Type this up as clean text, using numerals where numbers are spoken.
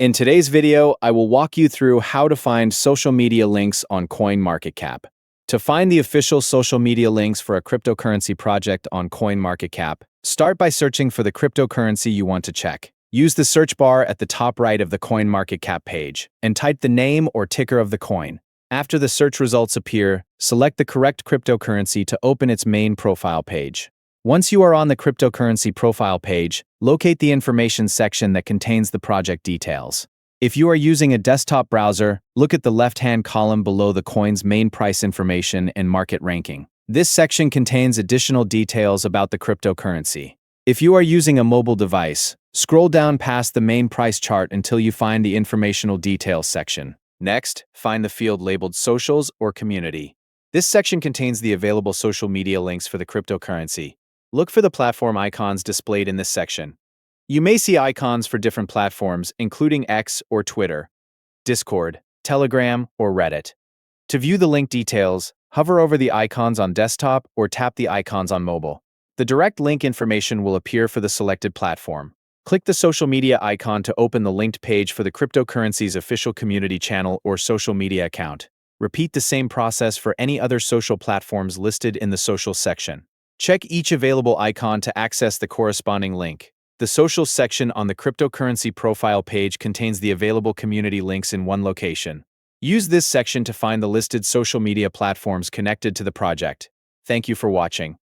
In today's video, I will walk you through how to find social media links on CoinMarketCap. To find the official social media links for a cryptocurrency project on CoinMarketCap, start by searching for the cryptocurrency you want to check. Use the search bar at the top right of the CoinMarketCap page and type the name or ticker of the coin. After the search results appear, select the correct cryptocurrency to open its main profile page. Once you are on the cryptocurrency profile page, locate the information section that contains the project details. If you are using a desktop browser, look at the left-hand column below the coin's main price information and market ranking. This section contains additional details about the cryptocurrency. If you are using a mobile device, scroll down past the main price chart until you find the informational details section. Next, find the field labeled Socials or Community. This section contains the available social media links for the cryptocurrency. Look for the platform icons displayed in this section. You may see icons for different platforms, including X or Twitter, Discord, Telegram, or Reddit. To view the link details, hover over the icons on desktop or tap the icons on mobile. The direct link information will appear for the selected platform. Click the social media icon to open the linked page for the cryptocurrency's official community channel or social media account. Repeat the same process for any other social platforms listed in the social section. Check each available icon to access the corresponding link. The Socials section on the cryptocurrency profile page contains the available community links in one location. Use this section to find the listed social media platforms connected to the project. Thank you for watching.